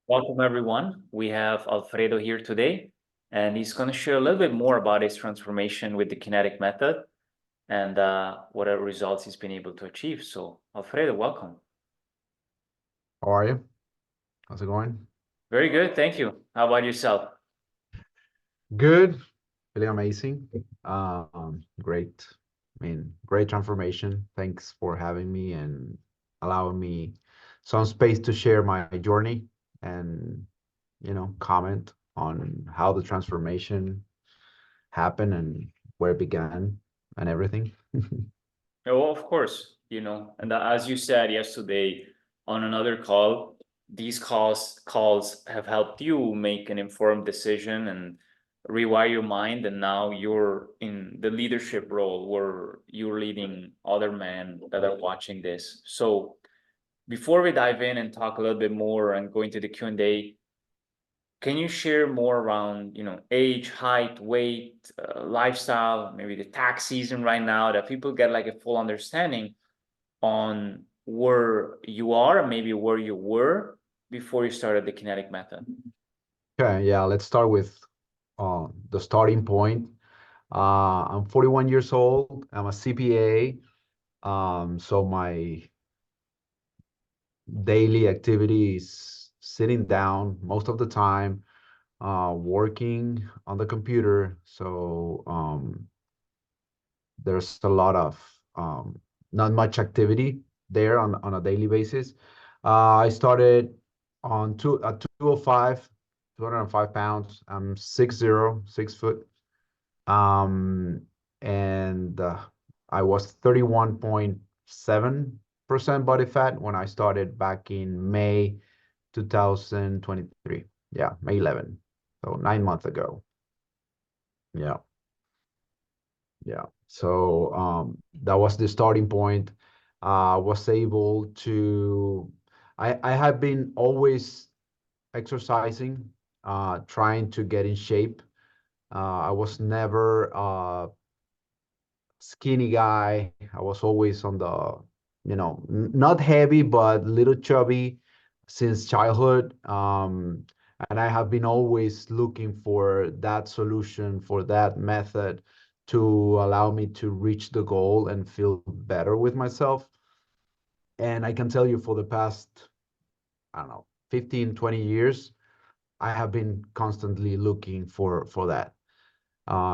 Welcome, everyone. We have Alfredo here today, and he's going to share a little bit more about his transformation with the Kinetic method and what are results he's been able to achieve. So, Alfredo, welcome. How are you? How's it going? Very good. Thank you. How about yourself? Good. Feeling amazing. Great. Great transformation. Thanks for having me and allowing me some space to share my journey and, comment on how the transformation happened and where it began and everything. Oh, of course, and as you said yesterday on another call, these calls have helped you make an informed decision and rewire your mind, and now you're in the leadership role where you're leading other men that are watching this. So before we dive in and talk a little bit more and go into the Q&A, can you share more around, age, height, weight, lifestyle, maybe the tax season right now, that people get like a full understanding on where you are and maybe where you were before you started the Kinetic method? Okay, yeah, let's start with the starting point. I'm 41 years old. I'm a CPA. So my daily activity is sitting down most of the time, working on the computer. So there's a lot of not much activity there on a daily basis. I started on 205, 205 pounds. I'm 6'0", 6 foot. Um, and I was 31.7% body fat when I started back in May 2023. Yeah, May 11. So 9 months ago. Yeah, yeah. So that was the starting point. Was able to, I have been always exercising, trying to get in shape. I was never skinny guy. I was always on the, not heavy, but little chubby since childhood. And I have been always looking for that solution, for that method to allow me to reach the goal and feel better with myself. And I can tell you for the past, I don't know, 15, 20 years, I have been constantly looking for that.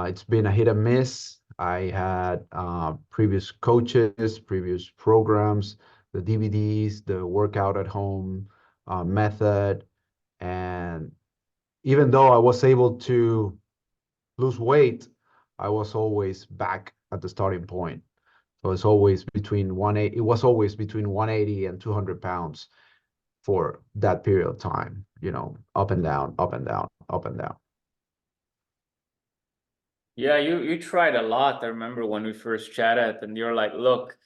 It's been a hit and miss. I had previous coaches, previous programs, the DVDs, the workout at home method. And even though I was able to lose weight, I was always back at the starting point. So it's always between 180, it was always between 180 and 200 pounds for that period of time, up and down, up and down, up and down. Yeah, you tried a lot. I remember when we first chatted, and you're like, "Look,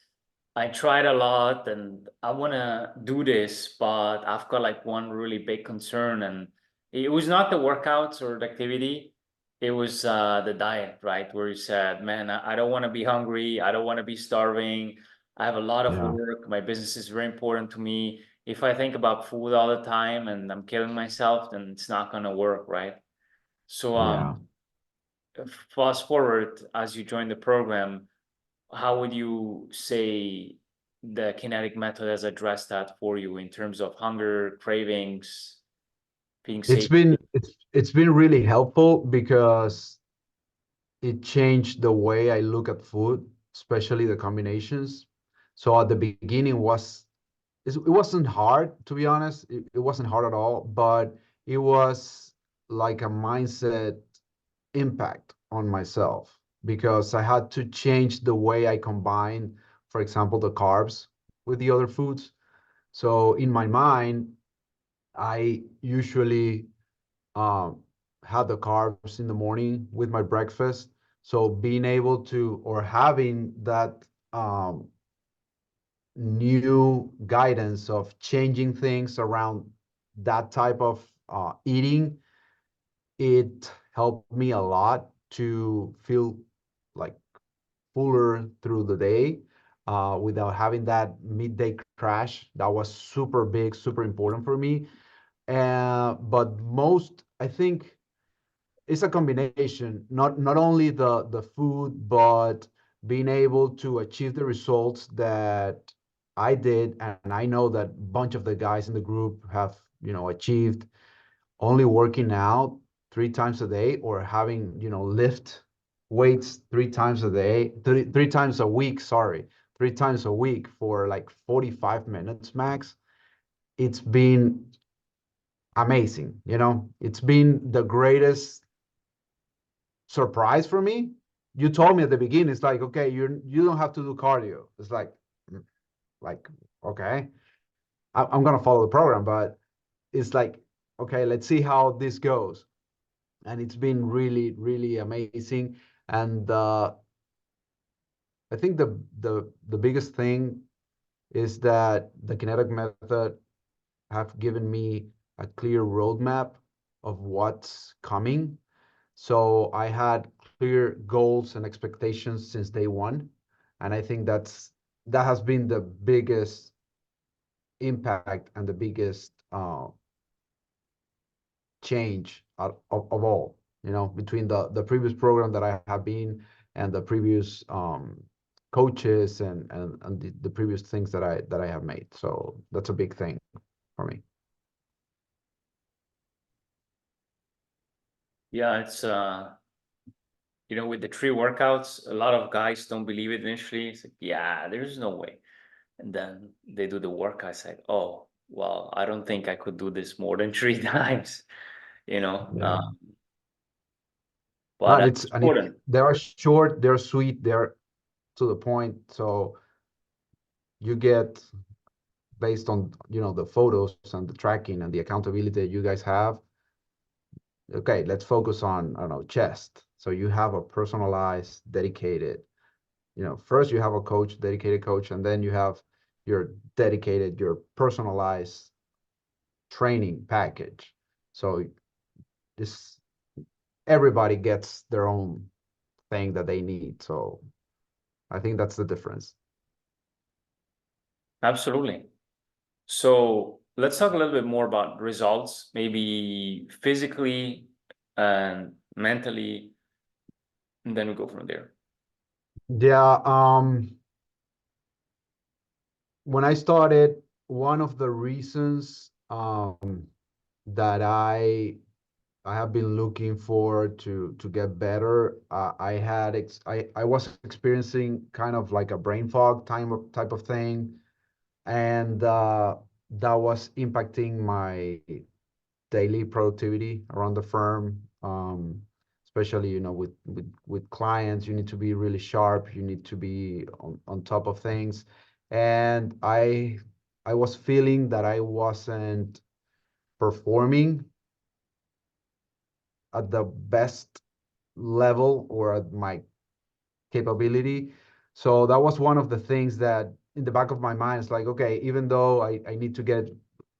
I tried a lot, and I want to do this, but I've got like one really big concern." And it was not the workouts or the activity, it was the diet, right? Where you said, "Man, I don't want to be hungry. I don't want to be starving. I have a lot of Yeah, work. My business is very important to me. If I think about food all the time and I'm killing myself, then it's not gonna work, right?" So yeah. fast forward as you join the program, how would you say the Kinetic method has addressed that for you in terms of hunger, cravings, being It's safe? been it's been really helpful because it changed the way I look at food, especially the combinations. So at the beginning it wasn't hard, to be honest. It wasn't hard at all, but it was like a mindset impact on myself because I had to change the way I combine, for example, the carbs with the other foods. So in my mind, I usually um, had the carbs in the morning with my breakfast. So being able to or having that new guidance of changing things around that type of eating, it helped me a lot to feel like fuller through the day without having that midday crash. That was super big, super important for me. But most, I think, it's a combination, not only the food, but being able to achieve the results that I did, and I know that a bunch of the guys in the group have, achieved, only working out 3 times a day, or having, lift weights 3 times a day, 3 times a week, sorry, 3 times a week for like 45 minutes max. It's been amazing. It's been the greatest surprise for me. You told me at the beginning, it's like, okay, you don't have to do cardio. It's mm, like, okay, I'm gonna follow the program, but it's like, okay, let's see how this goes. And it's been really, really amazing. And I think the biggest thing is that the kinetic method have given me a clear roadmap of what's coming. So I had clear goals and expectations since day one. And I think that has been the biggest impact and the biggest change of all, between the previous program that I have been, and the previous coaches, and the previous things that I have made. So that's a big thing for me. Yeah, it's with the 3 workouts, a lot of guys don't believe it initially. It's like, yeah, there's no way. And then they do the workout. It's like, oh, well, I don't think I could do this more than 3 times, you know. Yeah. But No, that's important. they are short, they're sweet, they're to the point. So you get, based on, the photos and the tracking and the accountability that you guys have. Okay, let's focus on, I don't know, chest. So you have a personalized, dedicated, first you have a coach, dedicated coach, and then you have your personalized training package. So this everybody gets their own thing that they need. So I think that's the difference. Absolutely. So let's talk a little bit more about results, maybe physically and mentally, and then we go from there. Yeah, when I started, one of the reasons that I have been looking forward to get better. I was experiencing kind of like a brain fog type of thing, and that was impacting my daily productivity around the firm. Especially, with clients, you need to be really sharp. You need to be on top of things, and I was feeling that I wasn't performing at the best level or at my capability. So that was one of the things that in the back of my mind is like, okay, even though I need to get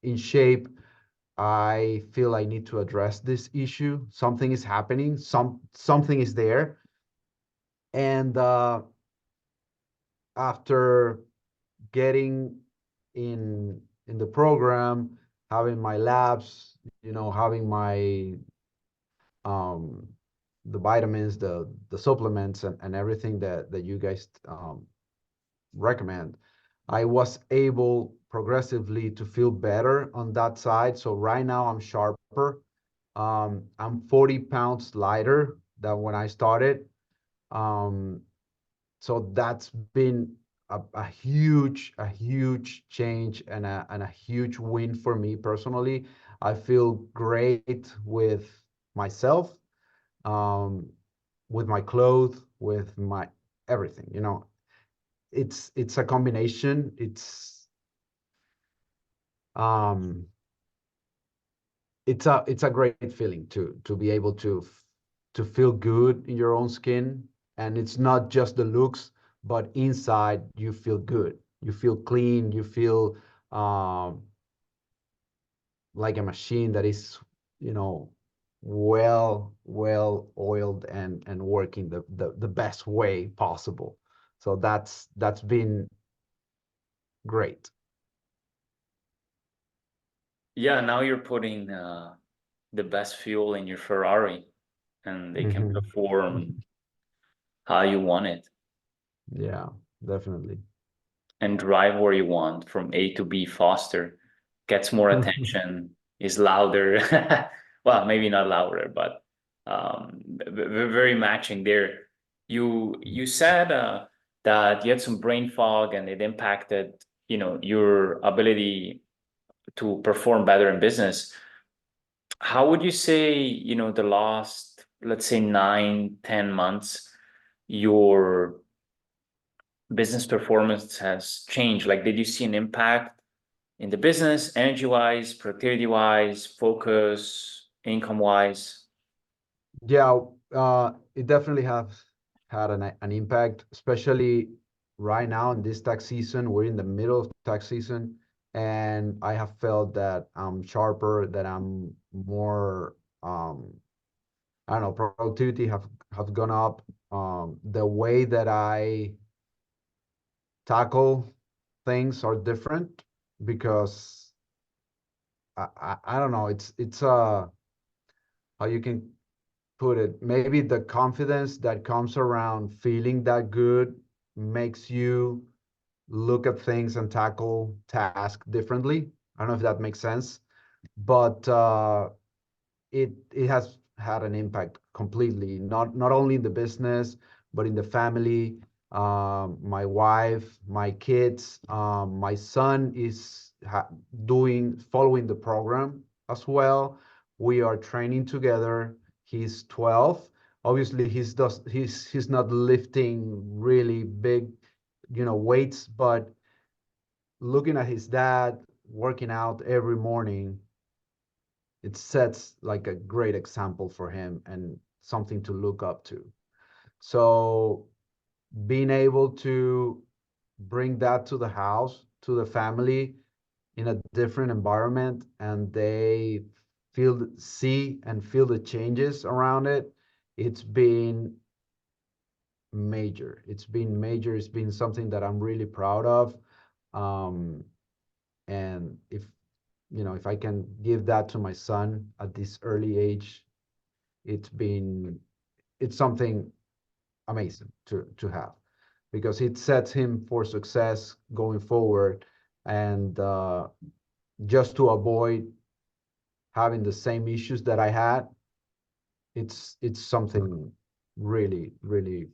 in shape, I feel I need to address this issue. Something is happening, something is there. And after getting in the program, having my labs, having my um, the vitamins, the supplements, and everything that you guys recommend, I was able progressively to feel better on that side. So right now I'm sharper. I'm 40 pounds lighter than when I started. Um, so that's been a huge change, and a huge win for me personally. I feel great with myself, um, with my clothes, with my everything. It's a combination. Um, it's a great feeling to be able to feel good in your own skin, and it's not just the looks, but inside you feel good. You feel clean. You feel um, like a machine that is, you know, well oiled and working the best way possible. So that's been great. Yeah, now you're putting the best fuel in your Ferrari, and they can Hmm. perform how you want it Yeah, definitely. and drive where you want from A to B faster, gets more attention, is louder. Well, maybe not louder, but very matching there. You said that you had some brain fog and it impacted, your ability to perform better in business. How would you say, the last, let's say 9, 10 months, your business performance has changed? Like, did you see an impact in the business, energy wise, productivity wise, focus, income wise? Yeah, it definitely has had an impact, especially right now in this tax season. We're in the middle of tax season, and I have felt that I'm sharper, that I'm more, I don't know, productivity have gone up. The way that I tackle things are different because I don't know, it's how you can put it. Maybe the confidence that comes around feeling that good makes you look at things and tackle tasks differently. I don't know if that makes sense, but it has had an impact completely, not only in the business, but in the family. My wife, my kids, my son is doing following the program as well. We are training together. He's 12. Obviously, he's not lifting really big, weights, but looking at his dad working out every morning, it sets like a great example for him and something to look up to. So being able to bring that to the house, to the family in a different environment, and they see and feel the changes around it, it's been major. It's been major. It's been something that I'm really proud of. Um, and if I can give that to my son at this early age, it's been it's something amazing to have because it sets him for success going forward, and just to avoid having the same issues that I had, it's something really really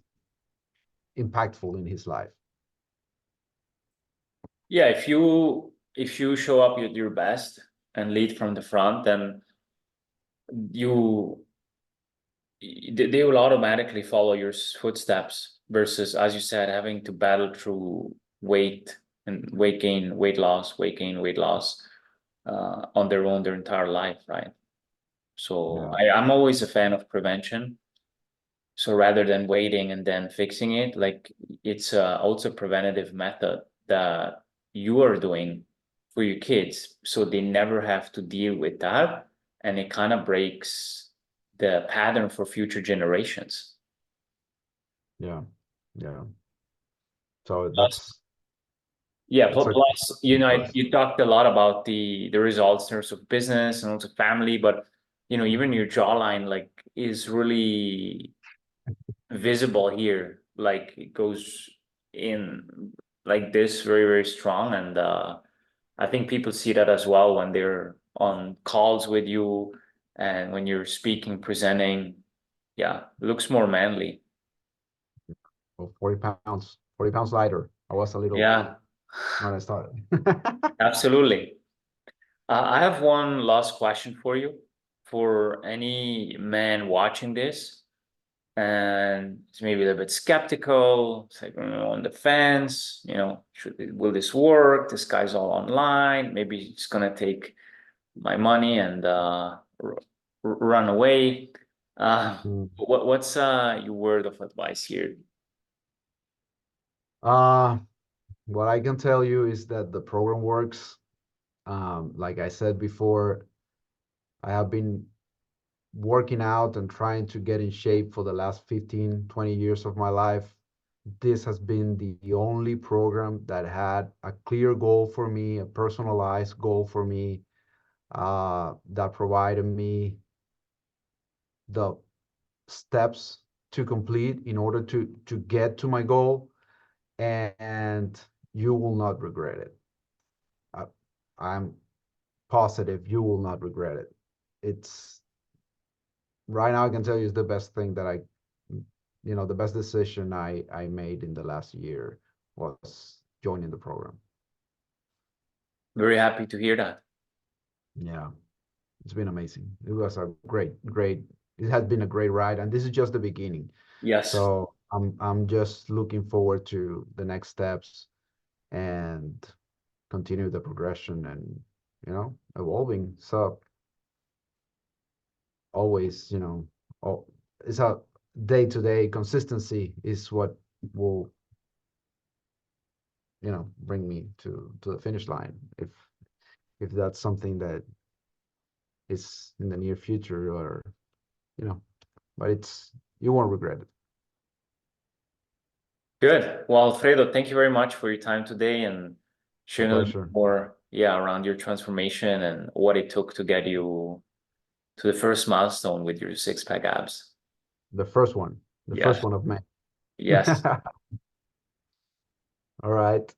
impactful in his life. Yeah, if you show up at your best and lead from the front, then you they will automatically follow your footsteps versus, as you said, having to battle through weight and weight gain, weight loss, weight gain, weight loss on their own their entire life, right? So Yeah, I'm always a fan of prevention. So rather than waiting and then fixing it, like it's also a preventative method that you are doing for your kids, so they never have to deal with that, and it kind of breaks the pattern for future generations. yeah, yeah. So Plus, that's yeah, that's a plus, plus. you talked a lot about the results in terms of business and also family, but even your jawline like is really visible here. Like it goes in like this very, very strong. And I think people see that as well when they're on calls with you and when you're speaking, presenting. Yeah, it looks more manly. Well, 40 pounds lighter. I was a little Yeah, when I started. absolutely. I have one last question for you. For any man watching this, and it's maybe a little bit skeptical. It's like on the fence. Will this work? This guy's all online. Maybe it's gonna take my money and run away. Uh, Mm. what's your word of advice here? uh what I can tell you is that the program works. Like I said before, I have been working out and trying to get in shape for the last 15, 20 years of my life. This has been the only program that had a clear goal for me, a personalized goal for me. that provided me the steps to complete in order to get to my goal, and you will not regret it. I, I'm positive you will not regret it. It's right now I can tell you it's the best thing that the best decision I made in the last year was joining the program. Very happy to hear that. Yeah, it's been amazing. It was a great. It has been a great ride, and this is just the beginning. Yes. So I'm just looking forward to the next steps and continue the progression and evolving. So always, it's a day-to-day consistency is what will bring me to the finish line if that's something that is in the near future or you know but you won't regret it. Good. Well, Alfredo, thank you very much for your time today and It's a sharing a little bit pleasure. more, yeah, around your transformation and what it took to get you to the first milestone with your six-pack abs. The first one Yes. of many. Yes. All right.